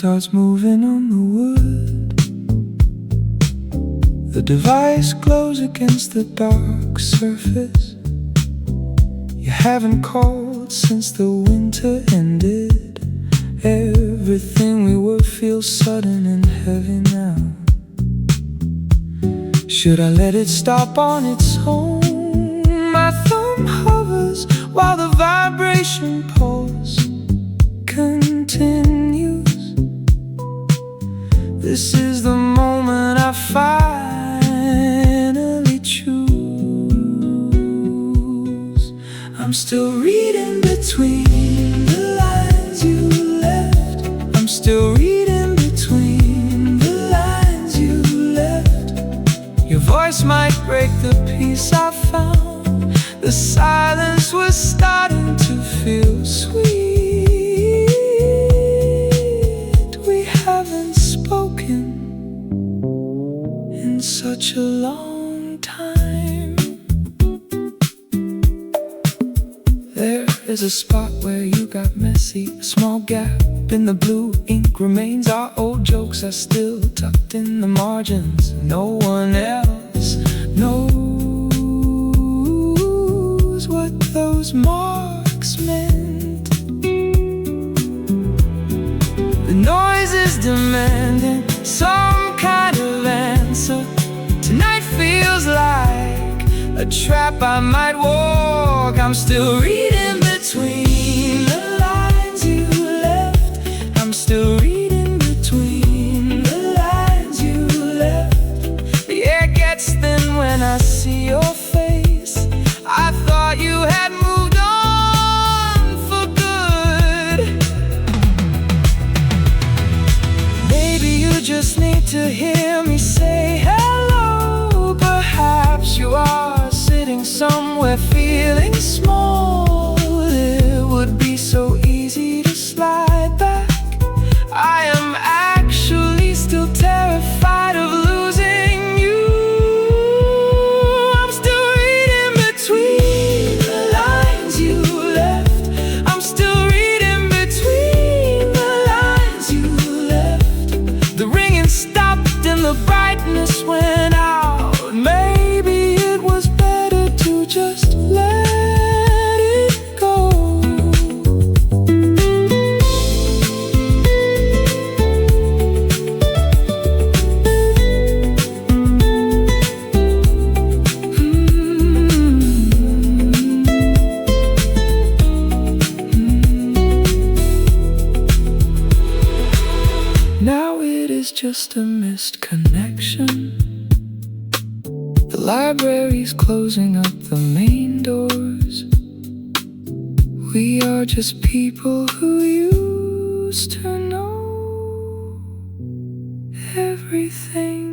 starts moving on the wood. The device glows against the dark surface. You haven't called since the winter ended. Everything we were feels sudden and heavy now. Should I let it stop on its own? My thumb hovers while the vibration pulse continues. This is the moment I finally choose. I'm still reading between the lines you left. I'm still reading between the lines you left. Your voice might break the peace I found. The silence was starting to feel sweet. We haven't spoken in such a long time. There is a spot where you got messy. A small gap in the blue ink remains. Our old jokes are still tucked in the margins. No one else knows what those marks meant. The noise is demanding some kind of answer. Tonight feels like a trap I might walk. I'm still reading between the lines you left. I'm still reading between the lines you left. Yeah, it gets thin when I see your face. I thought you had moved on for good. Maybe you just need to hear me say hello. Perhaps you are sitting somewhere feeling small. It would be so easy to slide back. I am actually still terrified of losing you. I'm still reading between the lines you left. I'm still reading between the lines you left. The ringing stopped and the brightness went out. Maybe it was better to just let it go. Now it is just a missed connection. The library's closing up the main doors. We are just people who used to know everything.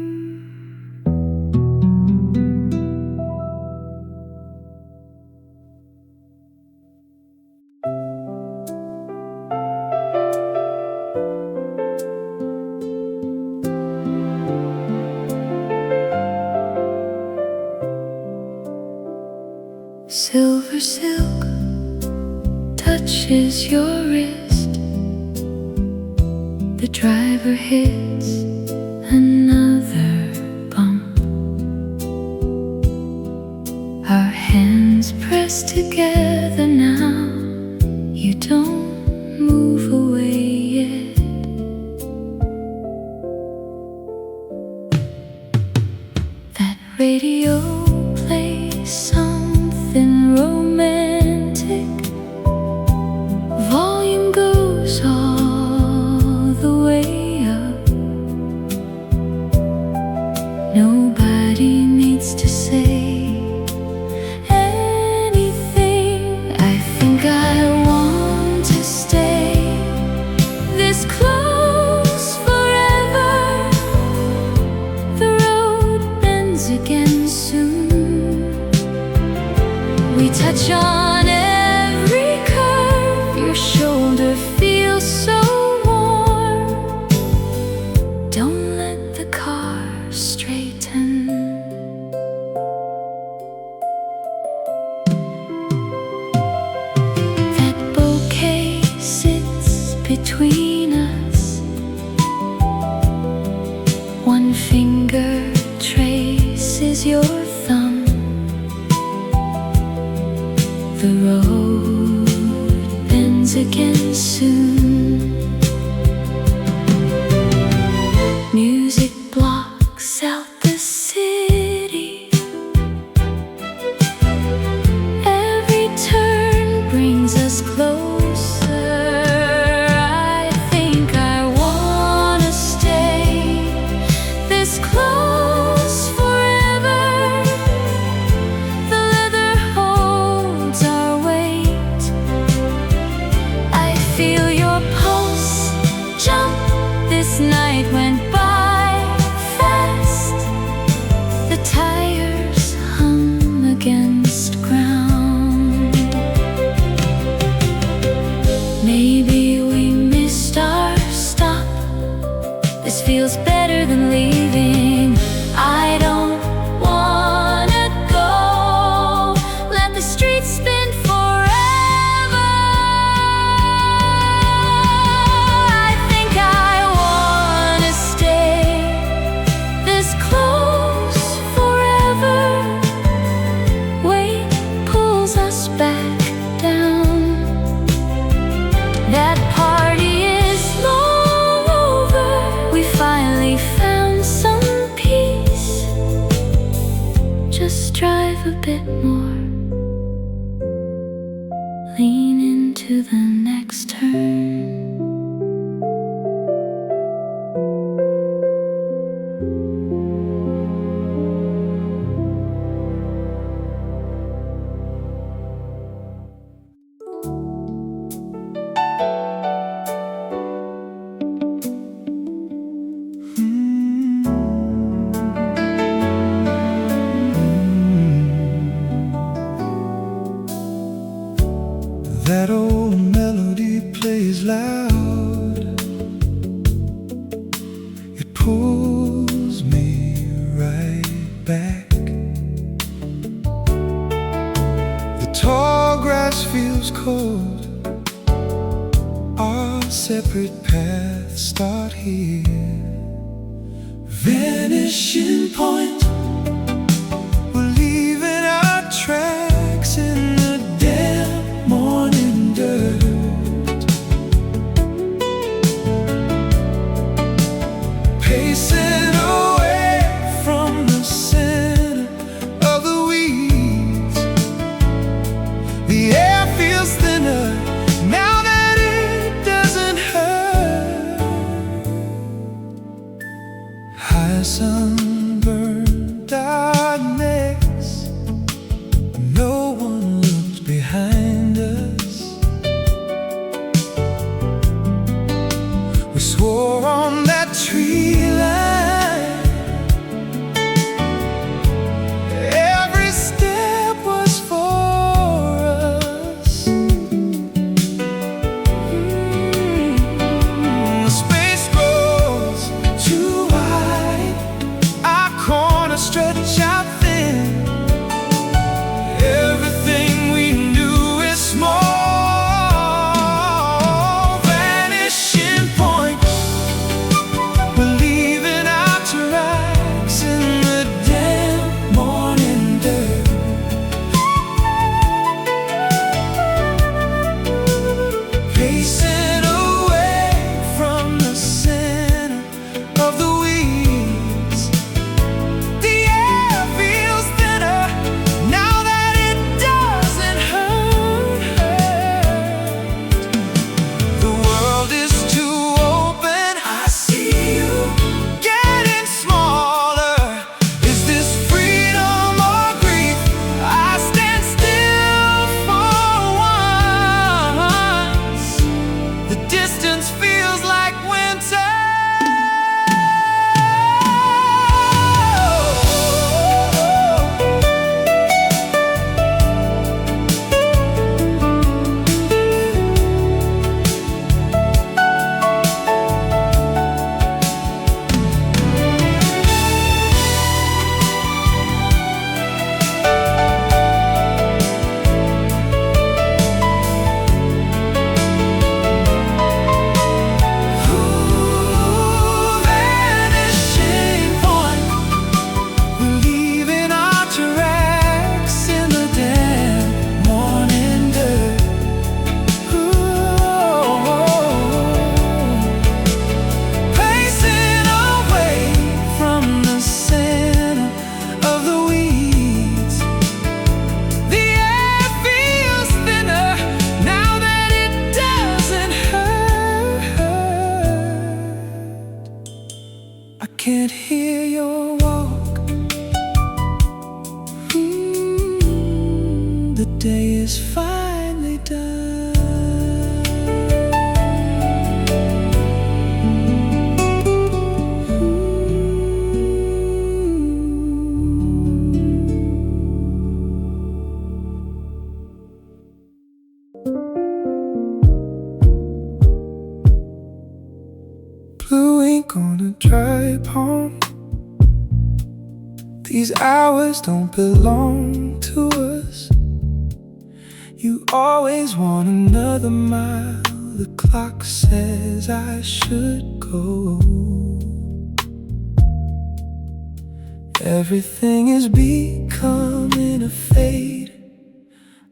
Silver silk touches your wrist. The driver hits another bump. Our hands press together now. You don't move away yet. That radio plays something romantic. Volume goes all the way up. Nobody needs to say anything. I think I want to stay this close forever. The road bends again soon. We touch on every curve. Your shoulder feels so warm. Don't let the car straighten. That bouquet sits between us. The road bends again soon. Music blocks out the city. Every turn brings us closer. I think I wanna stay this close forever. The leather holds our weight. I feel your pulse jump. This night went by fast. The tires hum against ground. Maybe we missed our stop. This feels better than leaving. I don't wanna go. Let the streets spin forever. I think I wanna stay this close forever. Weight pulls us back down. That party is long over. We finally found some peace. Just drive a bit more. Lean into the next turn. That old melody plays loud. It pulls me right back. The tall grass feels cold. Our separate paths start here. Vanishing point. We're leaving our tracks in the damp morning dirt. Pacing away from the center of the weeds. The air feels thinner now that it doesn't hurt. High sunburn the day is finally done. Blue ink on a dry palm. These hours don't belong to us. You always want another mile. The clock says I should go. Everything is becoming a fade.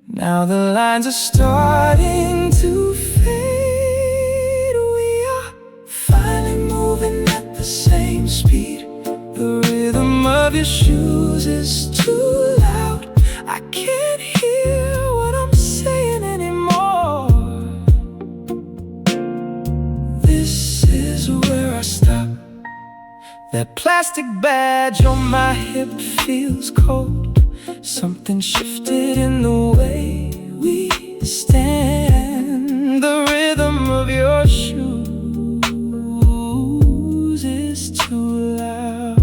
Now the lines are starting to fade. We are finally moving at the same speed. The rhythm of your shoes is too loud. I can't hear what I'm saying anymore. This is where I stop. That plastic badge on my hip feels cold. Something shifted in the way we stand. The rhythm of your shoes is too loud.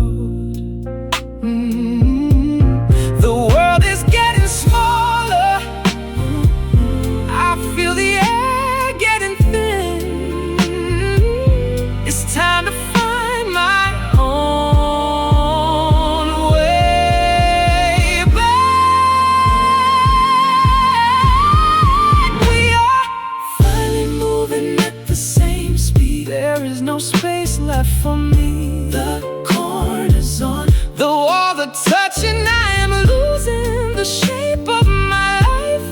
The world is getting smaller. I feel the air getting thin. It's time to find my own way back. We are finally moving at the same speed. There is no space left for me. The corner's on the wall, the touch, and I am losing the shape of my life.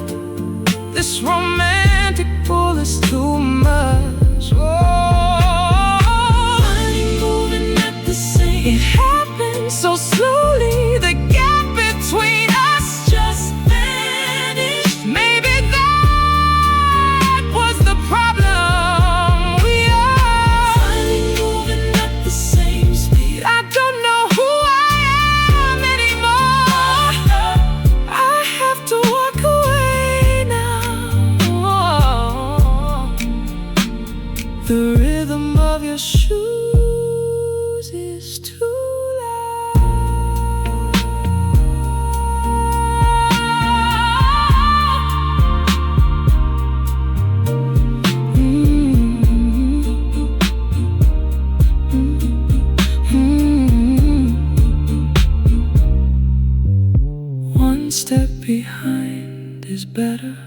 This romantic pull is too much. Oh, finally moving at the same. It happened so slowly. The gap between us just vanished. Maybe that was the problem. We are finally moving at the same speed. I don't know who I am anymore. I have to walk away now. The rhythm of your shoes is too loud. One step behind is better.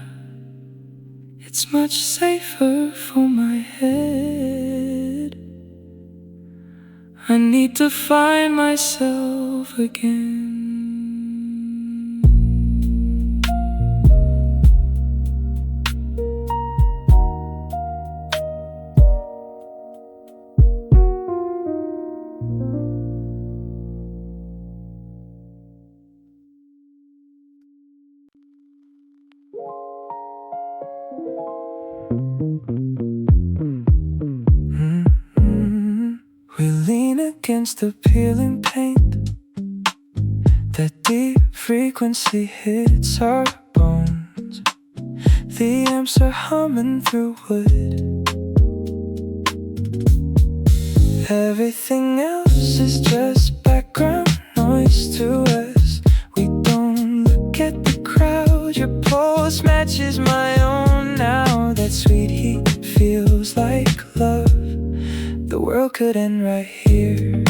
It's much safer for my head. I need to find myself again. We lean against the peeling paint. That deep frequency hits our bones. The amps are humming through wood. Everything else is just background noise to us. We don't look at the crowd. Your pulse matches my own now. That sweet heat feels like love. The world could end right here.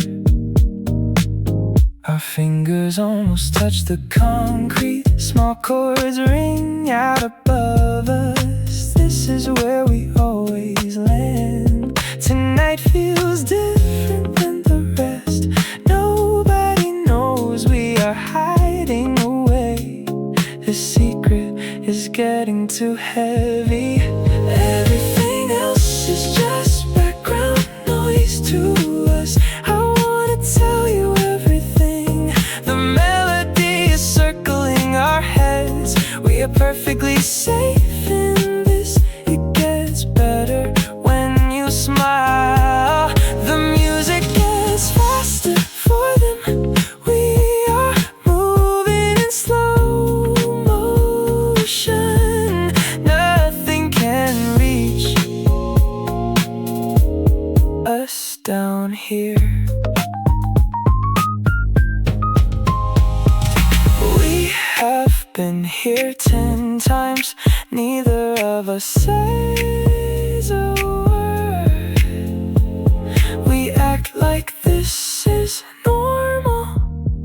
Our fingers almost touch the concrete. Small chords ring out above us. This is where we always land. Tonight feels different than the rest. Nobody knows we are hiding away. The secret is getting too heavy. Everything else is just background noise to us. I wanna tell you everything. The melody is circling our heads. We are perfectly safe in this. It gets better when you smile. The music gets faster for them. We are moving in slow motion. here. We have been here 10 times. Neither of us says a word. We act like this is normal.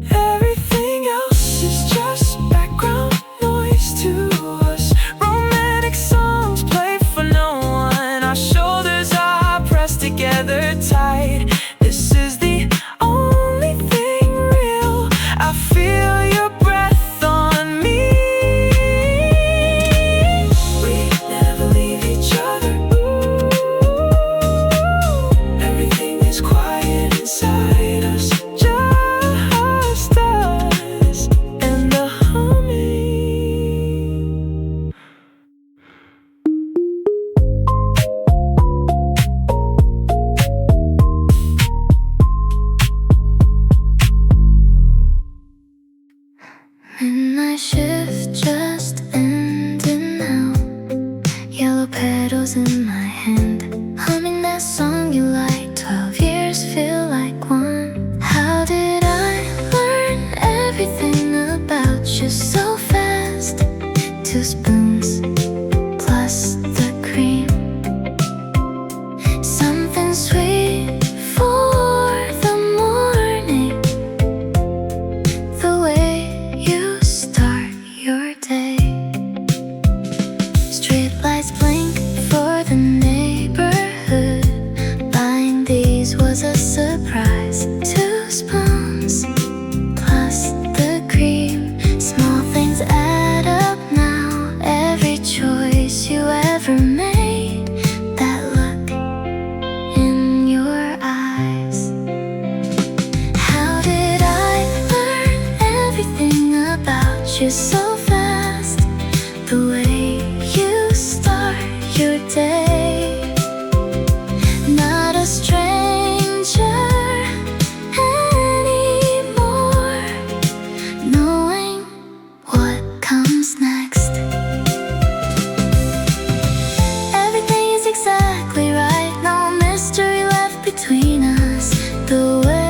Everything else is just background noise to us. Romantic songs play for no one. Our shoulders are pressed together tight. This is the only thing real. I feel your breath on me. We never leave each other. Everything is quiet inside us. Just us and the humming. Midnight shift just ended now. Yellow petals in my hand, humming that song you like. 12 years feel like one. How did I learn everything about you so fast? 2 spoons plus the cream, something sweet for the morning. The way you start your day. Streetlights blink for the neighborhood. Buying these was a surprise. 2 spoons plus the cream. Small things add up now. Every choice you ever made. That look in your eyes. How did I learn everything about you so fast? The way you start your day. Not a stranger anymore, knowing what comes next. Everything is exactly right. No mystery left between us. The way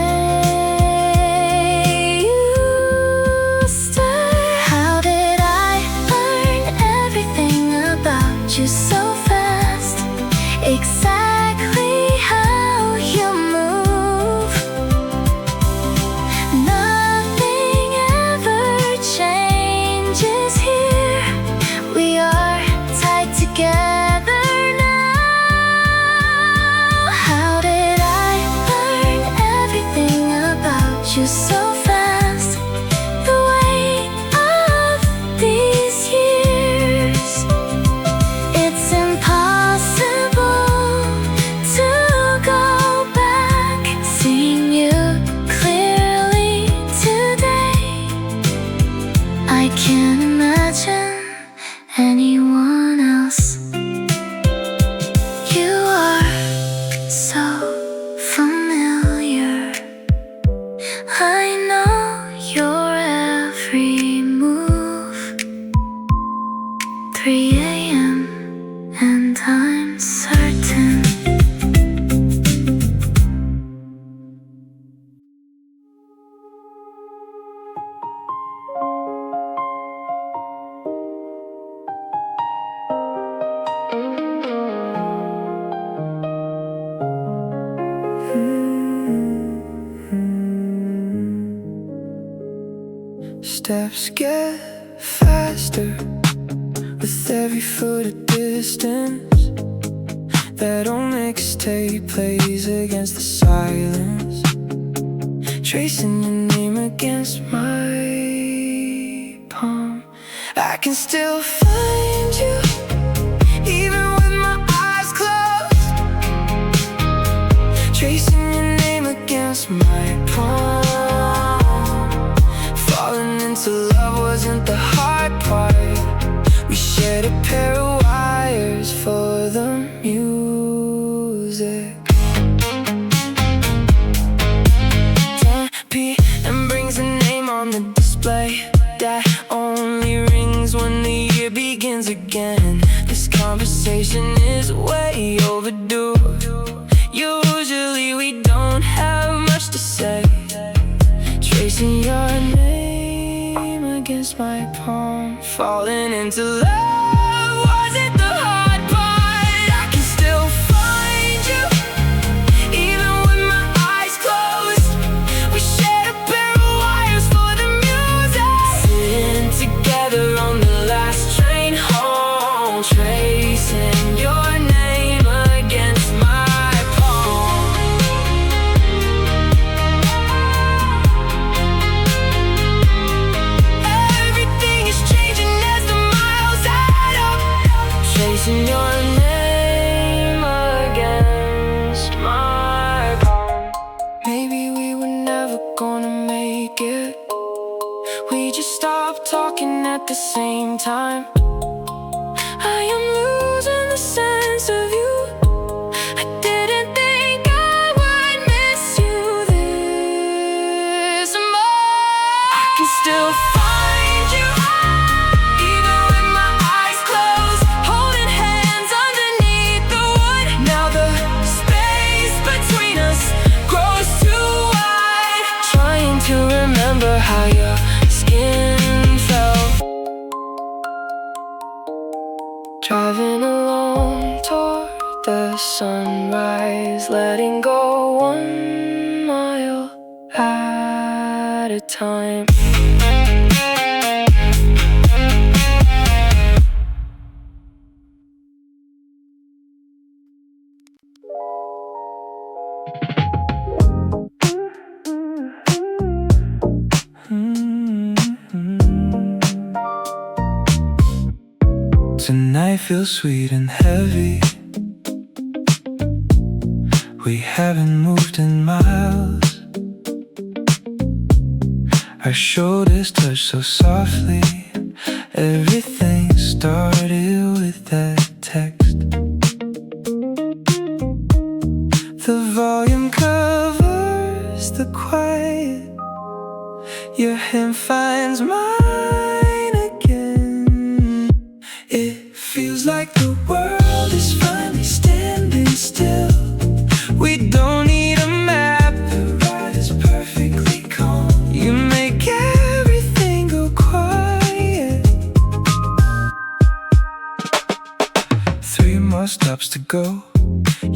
you start. How did I learn everything about you so fast? Exactly how you move. Nothing ever changes here. We are tied together now. How did I learn everything about you so fast? The weight of these years. It's impossible to go back. Seeing you clearly today, I can't imagine anyone else. You are so familiar. I know your every move. 3 a.m. and I'm certain. Steps get faster with every foot of distance. That old mixtape plays against the silence, tracing your name against my palm. I can still find you, even with my eyes closed, tracing your name against my palm. Falling into love wasn't the hard part. We shared a pair of wires for the music. PM brings a name on the display that only rings when the year begins again. This conversation is way overdue. Usually we don't have my palm. Falling into love wasn't the hard part. I can still find you, even with my eyes closed. We shared a pair of wires for the music, sitting together on the last train home, tracing your name against my palm. Everything is changing as the miles add up, tracing your name against my palm. Maybe we were never gonna make it. We just stopped talking at the same time. I am losing the sense of you. I didn't think I would miss you this much. I can still find you, even with my eyes closed, holding hands underneath the wood. Now the space between us grows too wide, trying to remember how your skin felt. Driving alone toward the sunrise, letting go 1 mile at a time. Tonight feels sweet and heavy. We haven't moved in miles. Our shoulders touch so softly. Everything started with that text. The volume covers the quiet. Your hand finds mine again. It feels like the world is finally standing still. We don't need a map, the ride is perfectly calm. You make everything go quiet. 3 more stops to go.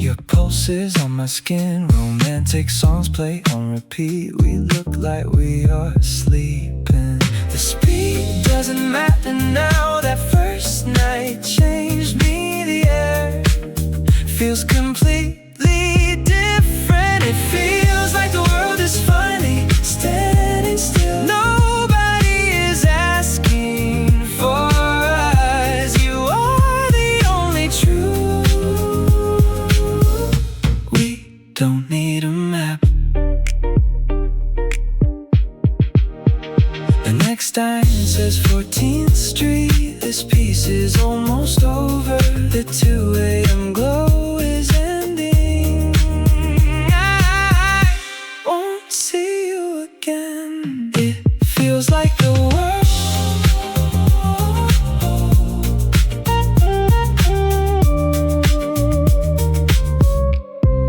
Your pulse is on my skin. Romantic songs play on repeat. We look like we are sleeping. The speed doesn't matter now. That first night changed me. The air feels completely different. It feels like the world is finally standing still. Nobody is asking for us. You are the only truth. We don't need a map. The next sign says 14th Street. This piece is almost over. The 2 a.m. glow is ending. I won't see you again. It feels like the world.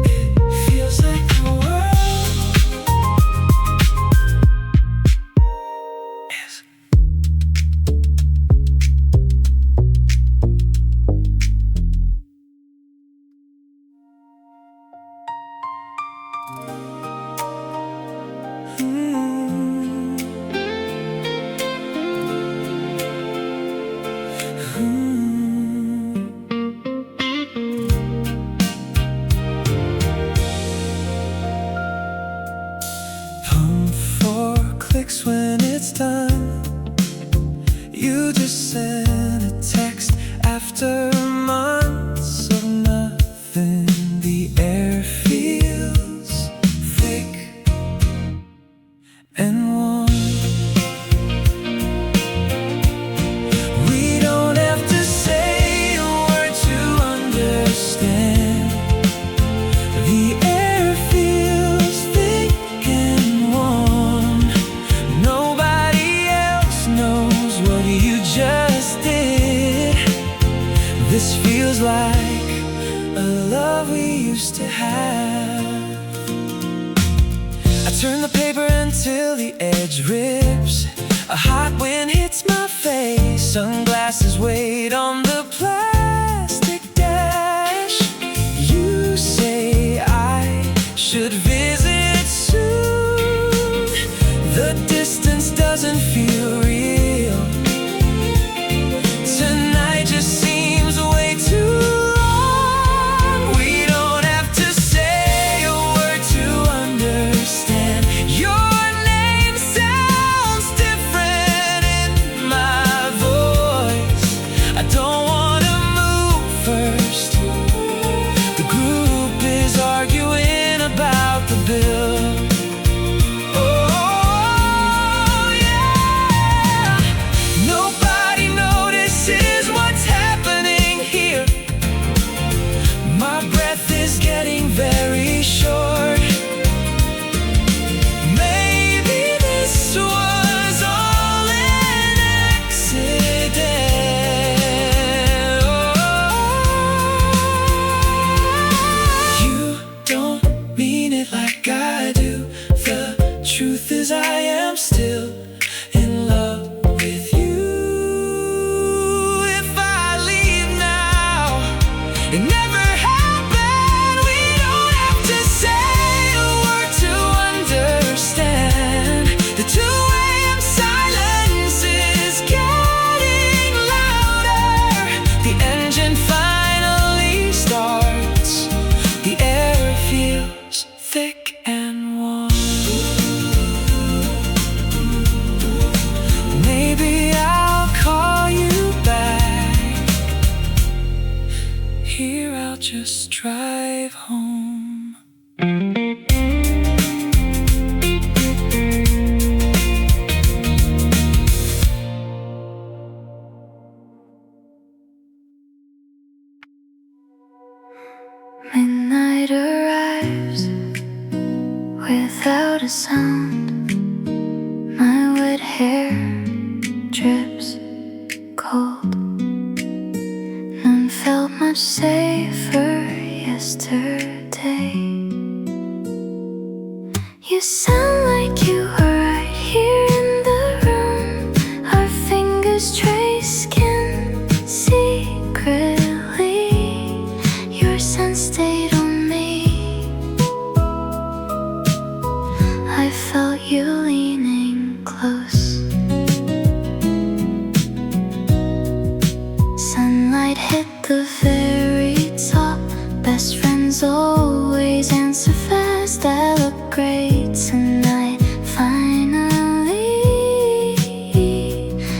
It feels like the world is. Pump 4 clicks when it's done. You just sent a text after months of nothing. The air feels thick and warm. We don't have to say a word to understand. The air feels thick and warm. Nobody else knows what you just did. This feels like a love we used to have. I turn the paper until the edge rips. A hot wind hits my face, sunglasses wait on the plastic dash. You say I should visit soon. The distance doesn't feel real. Tonight just seems way too long. We don't have to say a word to understand. Your name sounds different in my voice. I don't wanna move first. The group is arguing about the bill. Oh yeah. Nobody notices what's happening here. My breath is getting very short. Maybe this was all an accident. Oh, you don't mean it like I do. The truth is I am still in love with you. If I leave now, it never happened. We don't have to say a word to understand. The two-way silence is getting louder. The engine finally starts. The air feels thick and warm. Maybe I'll call you back. Here I'll just drive home. Midnight arrives without a sound. My wet hair drips cold. None felt much safer yesterday. You sound like you were right here in the room. Our fingers trace skin secretly. Your scent stayed on me. I felt you leaning close. Sunlight hit the very top. Best friends always answer fast. I look great tonight. Finally,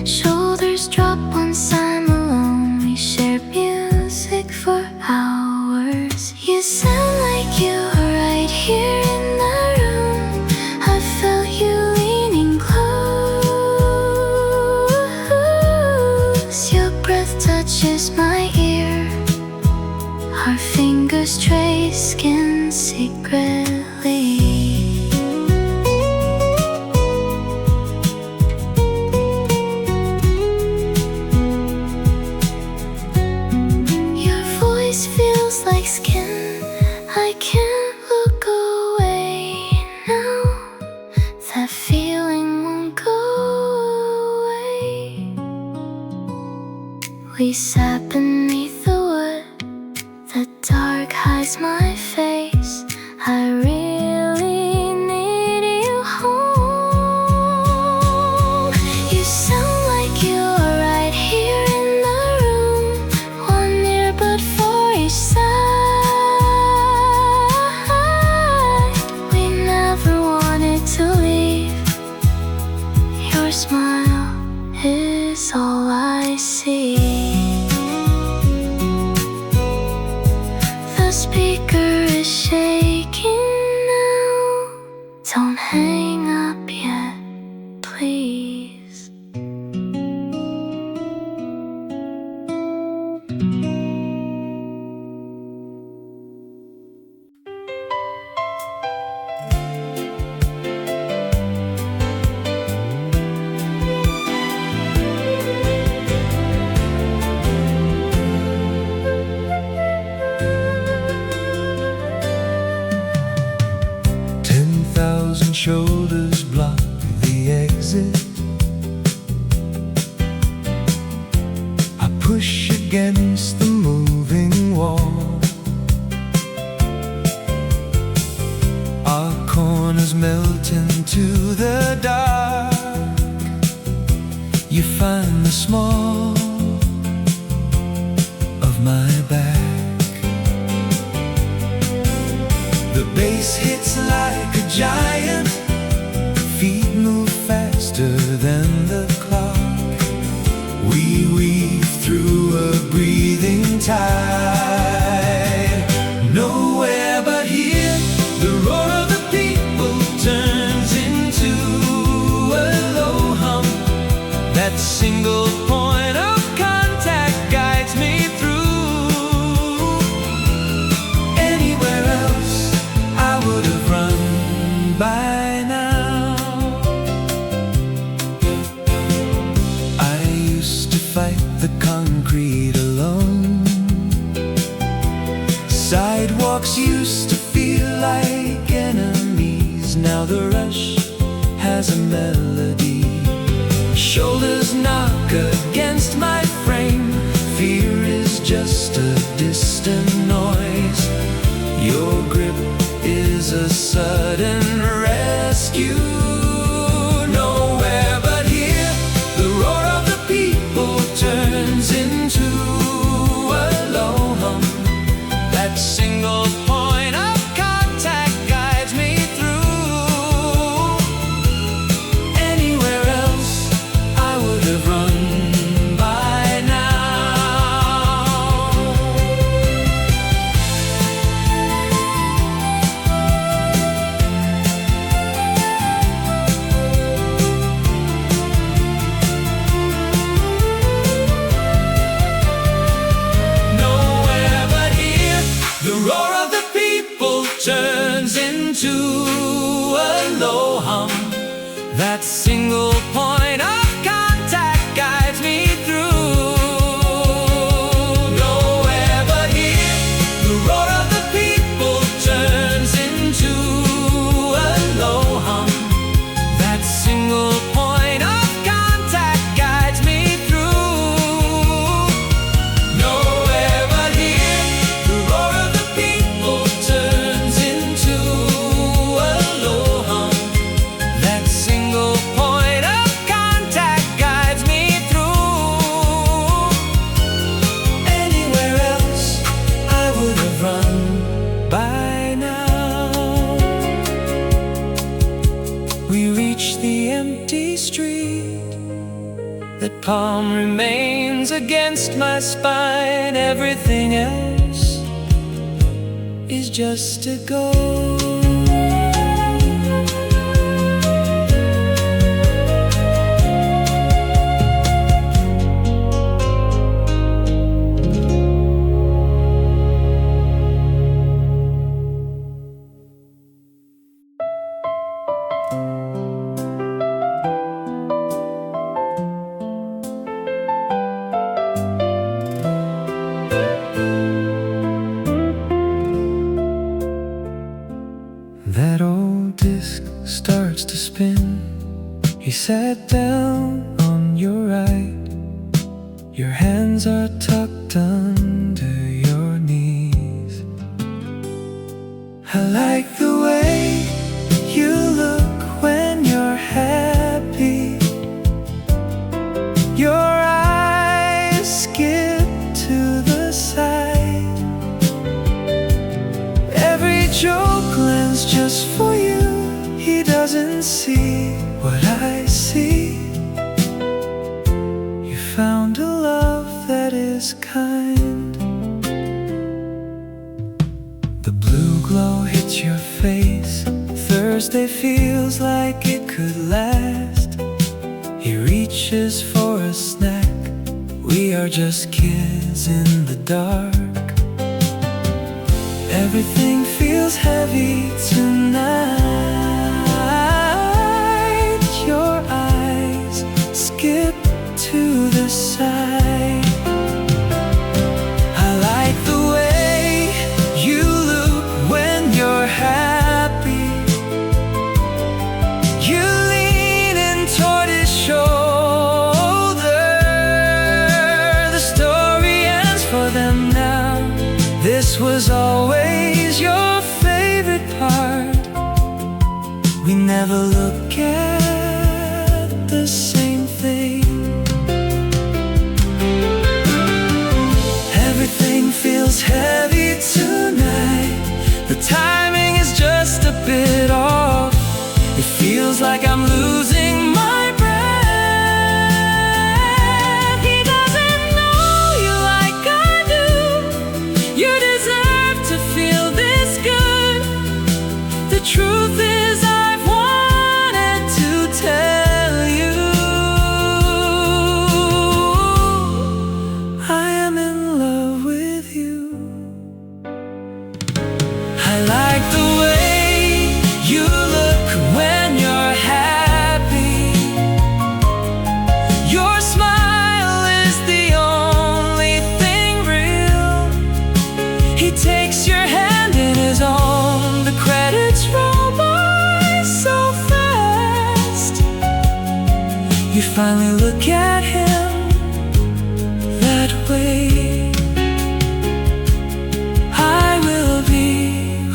shoulders drop once I'm alone. We share music for hours. You sound like you were right here in the room. I felt you leaning close. Your breath touches my ear. Our fingers trace skin secretly. Your voice feels like skin. I can't look away now. That feeling won't go away. We sat beneath the wood. The dark hides my face. I really need you home. You sound like you are right here in the room. One ear but for each side. We never wanted to leave. Your smile is all I see. The speaker is shaking now. Don't hang up yet, please. Shoulders block the exit. against the moving wall. Our corners melt into the dark. You find the small of my back. The bass hits like a giant. Feet move faster than the clock. We weave through a breathing tide. Nowhere but here, the roar of the people turns into a low hum. That single point of contact guides me through. Anywhere else, I would have run by now. I used to fight the concrete alone. Sidewalks used to feel like enemies. Now the rush has a melody. Shoulders knock against my frame. Fear is just a distant noise. Your grip is a sudden rescue. Nowhere but here, the roar of the people turns into a low hum. That single point of contact guides me through. Anywhere else, I would have run by now. Nowhere but here, the roar of the people turns into a low hum. That single point of contact guides me through. Nowhere but here, the roar of the people turns into a low hum. That single point of contact guides me through. Nowhere but here, the roar of the people turns into a low hum. That single point of contact guides me through. Anywhere else, I would have run by now. We reach the empty street. That palm remains against my spine. Everything else is just a ghost. That old disc starts to spin. You sat down on your right. Your hands are tucked under your knees. I like the way you look when you're happy. Your eyes skip to the side. Every joke lands just for you. He doesn't see what I see. You found a love that is kind. The blue glow hits your face. Thursday feels like it could last. He reaches for a snack. We are just kids in the dark. Everything feels heavy tonight. Your eyes skip to the side. I like the way you look when you're happy. You lean in toward his shoulder. The story ends This was always your favorite part. We never look at the same thing. Everything feels heavy tonight. The timing is just a bit off. It feels like I'm losing my breath. He doesn't know you like I do. You deserve to feel this good. The truth is I've wanted to tell you I am in love with you. I like the way you look when you're happy. Your smile is the only thing real. He takes your hand in his own. The credits roll by so fast. You finally look at him that way. I will be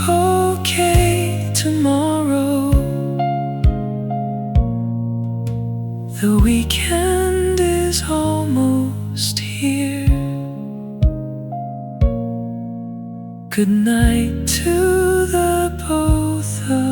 okay tomorrow. The weekend is almost here. Good night to the both of